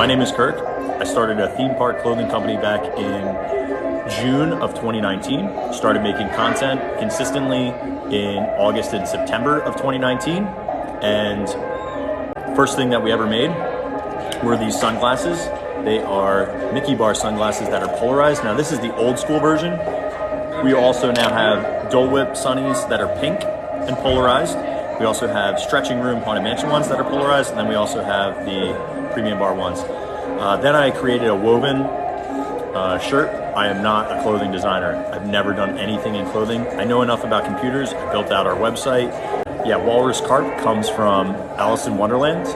My name is Kirk. I started a theme park clothing company back in June of 2019. Started making content consistently in August and September of 2019. And first thing that we ever made were these sunglasses. They are Mickey bar sunglasses that are polarized. Now this is the old school version. We also now have Dole Whip sunnies that are pink and polarized. We also have Stretching Room Haunted Mansion ones that are polarized, and then we also have the Premium Bar ones. Then I created a woven shirt. I am not a clothing designer. I've never done anything in clothing. I know enough about computers. I built out our website. Yeah, Walrus Carp comes from Alice in Wonderland.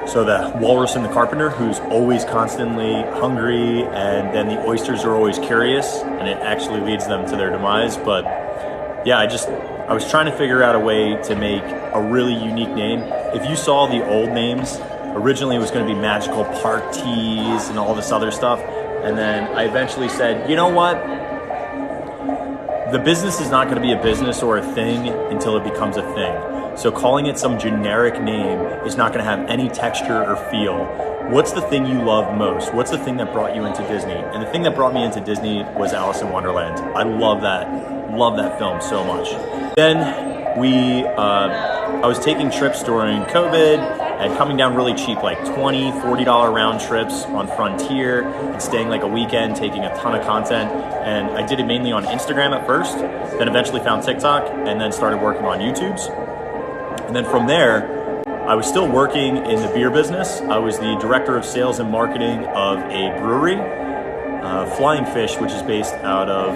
So the walrus and the carpenter, who's always constantly hungry, and then the oysters are always curious, and it actually leads them to their demise. But yeah, I was trying to figure out a way to make a really unique name. If you saw the old names, originally it was going to be Magical Park Tees and all this other stuff. And then I eventually said, you know what? The business is not going to be a business or a thing until it becomes a thing. So calling it some generic name is not going to have any texture or feel. What's the thing you love most? What's the thing that brought you into Disney? And the thing that brought me into Disney was Alice in Wonderland. I love that film so much. Then I was taking trips during COVID and coming down really cheap, like $20, $40 round trips on Frontier and staying like a weekend, taking a ton of content. And I did it mainly on Instagram at first, then eventually found TikTok, and then started working on YouTube's. And then from there, I was still working in the beer business. I was the director of sales and marketing of a brewery, Flying Fish, which is based out of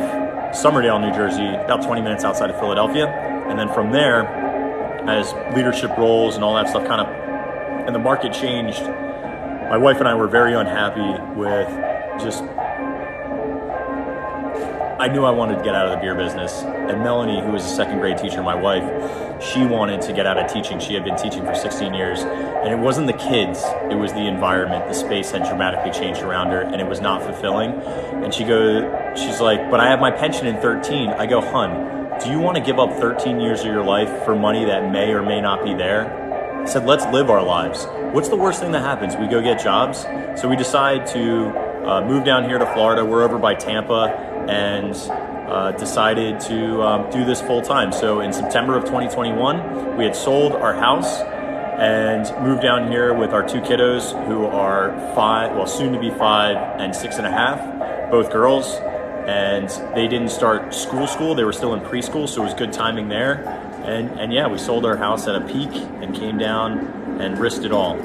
Somerdale, New Jersey, about 20 minutes outside of Philadelphia. And then from there, as leadership roles and all that stuff and the market changed, my wife and I were very unhappy with I knew I wanted to get out of the beer business. And Melanie, who was a second grade teacher, my wife, she wanted to get out of teaching. She had been teaching for 16 years. And it wasn't the kids, it was the environment. The space had dramatically changed around her, and it was not fulfilling. And she's like, but I have my pension in 13. I go, hun, do you want to give up 13 years of your life for money that may or may not be there? I said, let's live our lives. What's the worst thing that happens? We go get jobs. So we decide to move down here to Florida. We're over by Tampa, and decided to do this full time. So in September of 2021, we had sold our house and moved down here with our two kiddos, who are soon to be 5 and 6.5, both girls. And they didn't start school. They were still in preschool, so it was good timing there. And yeah, we sold our house at a peak and came down and risked it all.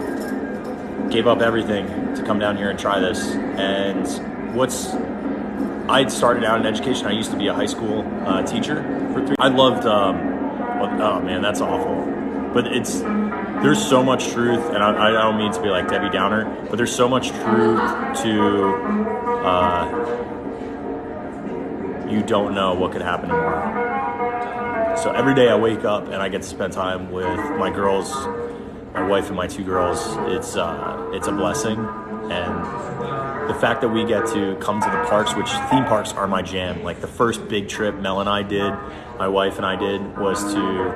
Gave up everything to come down here and try this. And I started out in education. I used to be a high school teacher for 3. I loved, oh man, that's awful. But there's so much truth, and I don't mean to be like Debbie Downer, but there's so much truth to you don't know what could happen tomorrow. So every day I wake up and I get to spend time with my girls, my wife and my 2 girls. It's a blessing. And the fact that we get to come to the parks, which theme parks are my jam. Like the first big trip Mel and I did, my wife and I did, was to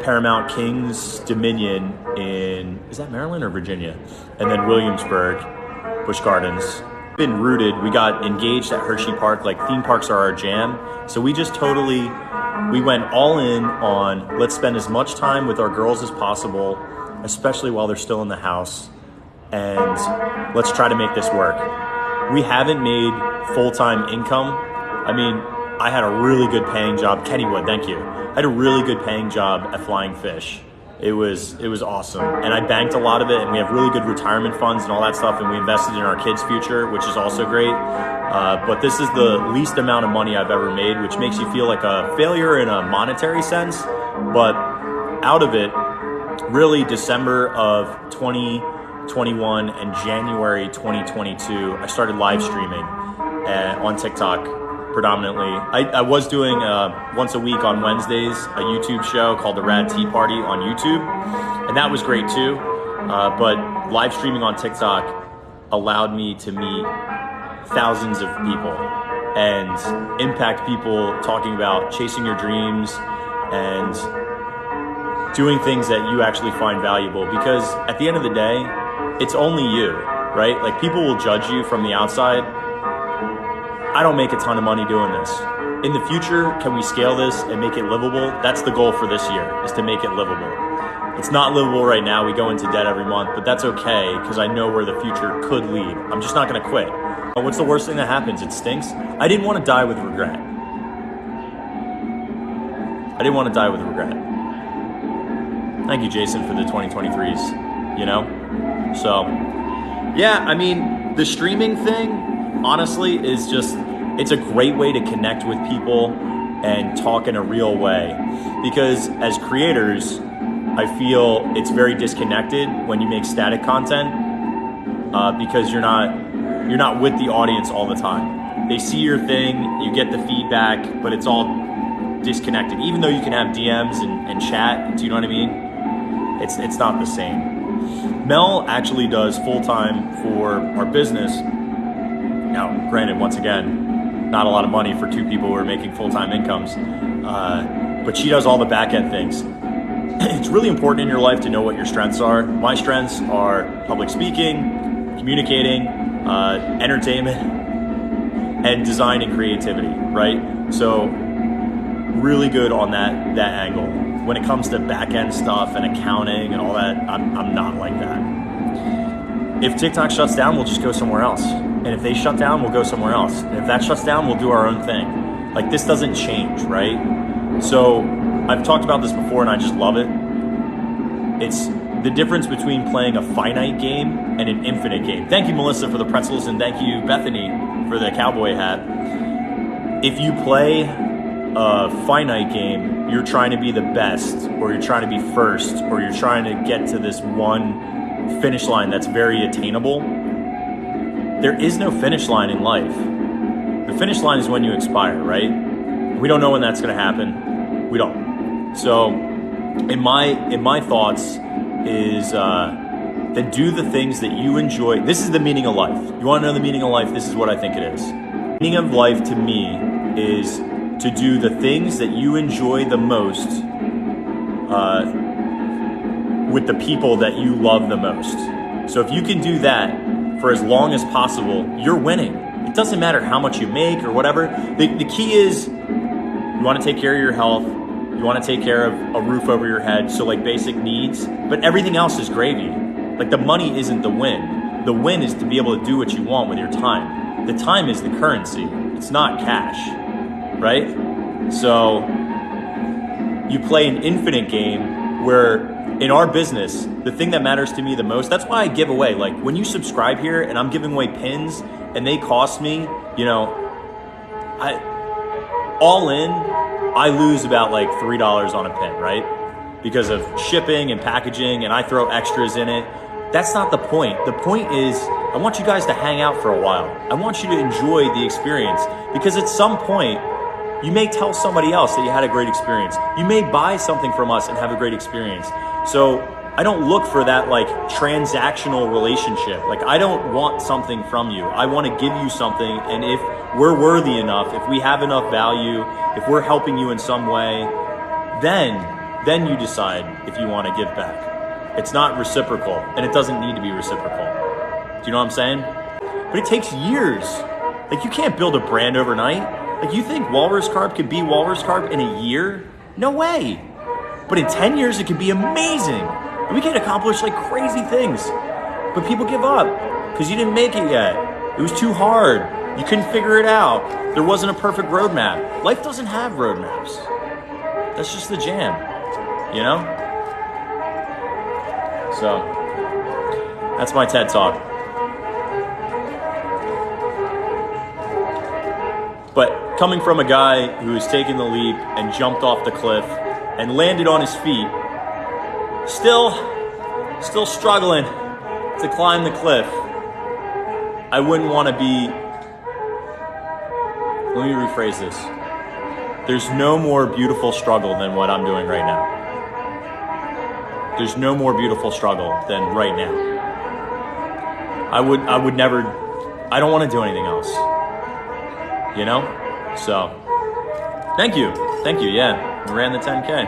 Paramount Kings Dominion is that Maryland or Virginia? And then Williamsburg, Busch Gardens. Been rooted. We got engaged at Hershey Park. Like theme parks are our jam. So we went all in on let's spend as much time with our girls as possible, especially while they're still in the house, and let's try to make this work. We haven't made full-time income. I mean, I had a really good paying job. Kennywood, thank you. I had a really good paying job at Flying Fish. It was awesome. And I banked a lot of it, and we have really good retirement funds and all that stuff, and we invested in our kids' future, which is also great. But this is the least amount of money I've ever made, which makes you feel like a failure in a monetary sense. But out of it, really December of 2021 and January 2022, I started live streaming on TikTok predominantly. I was doing once a week on Wednesdays a YouTube show called The Rad Tea Party on YouTube, and that was great too. But live streaming on TikTok allowed me to meet thousands of people and impact people talking about chasing your dreams and doing things that you actually find valuable, because at the end of the day, it's only you, right? Like, people will judge you from the outside. I don't make a ton of money doing this. In the future, can we scale this and make it livable? That's the goal for this year, is to make it livable. It's not livable right now. We go into debt every month, but that's okay, because I know where the future could lead. I'm just not going to quit. What's the worst thing that happens? It stinks. I didn't want to die with regret. I didn't want to die with regret. Thank you, Jason, for the 2023s, you know? So, yeah, I mean, the streaming thing, honestly, is just, it's a great way to connect with people and talk in a real way. Because as creators, I feel it's very disconnected when you make static content, because you're not with the audience all the time. They see your thing, you get the feedback, but it's all disconnected. Even though you can have DMs and chat, do you know what I mean? It's not the same. Mel actually does full-time for our business. Now, granted, once again, not a lot of money for two people who are making full-time incomes, but she does all the back-end things. It's really important in your life to know what your strengths are. My strengths are public speaking, communicating, entertainment, and design and creativity, right? So really good on that angle. When it comes to back-end stuff and accounting and all that, I'm not like that. If TikTok shuts down, we'll just go somewhere else. And if they shut down, we'll go somewhere else. And if that shuts down, we'll do our own thing. Like, this doesn't change, right? So I've talked about this before and I just love it. It's the difference between playing a finite game and an infinite game. Thank you, Melissa, for the pretzels, and thank you, Bethany, for the cowboy hat. If you play a finite game, you're trying to be the best, or you're trying to be first, or you're trying to get to this one finish line that's very attainable. There is no finish line in life. The finish line is when you expire, right? We don't know when that's going to happen. We don't. So in my thoughts is then do the things that you enjoy. This is the meaning of life. You want to know the meaning of life? This is what I think it is. The meaning of life to me is to do the things that you enjoy the most with the people that you love the most. So if you can do that for as long as possible, you're winning. It doesn't matter how much you make or whatever. The key is, you want to take care of your health. You want to take care of a roof over your head, so like basic needs, but everything else is gravy. Like, the money isn't the win. The win is to be able to do what you want with your time. The time is the currency. It's not cash, right? So you play an infinite game where, in our business, the thing that matters to me the most, that's why I give away. Like, when you subscribe here and I'm giving away pins and they cost me, you know, all in, I lose about like $3 on a pin, right? Because of shipping and packaging, and I throw extras in it. That's not the point. The point is, I want you guys to hang out for a while. I want you to enjoy the experience, because at some point, you may tell somebody else that you had a great experience. You may buy something from us and have a great experience. So I don't look for that like transactional relationship. Like, I don't want something from you. I want to give you something, and if we're worthy enough, if we have enough value, if we're helping you in some way, then you decide if you want to give back. It's not reciprocal, and it doesn't need to be reciprocal. Do you know what I'm saying? But it takes years. Like, you can't build a brand overnight. Like, you think Walrus Carp could be Walrus Carp in a year? No way. But in 10 years, it could be amazing. And we can accomplish like crazy things. But people give up because you didn't make it yet. It was too hard. You couldn't figure it out. There wasn't a perfect roadmap. Life doesn't have roadmaps. That's just the jam, you know? So, that's my TED Talk. But coming from a guy who has taken the leap and jumped off the cliff and landed on his feet, still struggling to climb the cliff, I wouldn't want to be, let me rephrase this. There's no more beautiful struggle than what I'm doing right now. There's no more beautiful struggle than right now. I would never, I don't want to do anything else. You know? So, thank you. Yeah, we ran the 10K.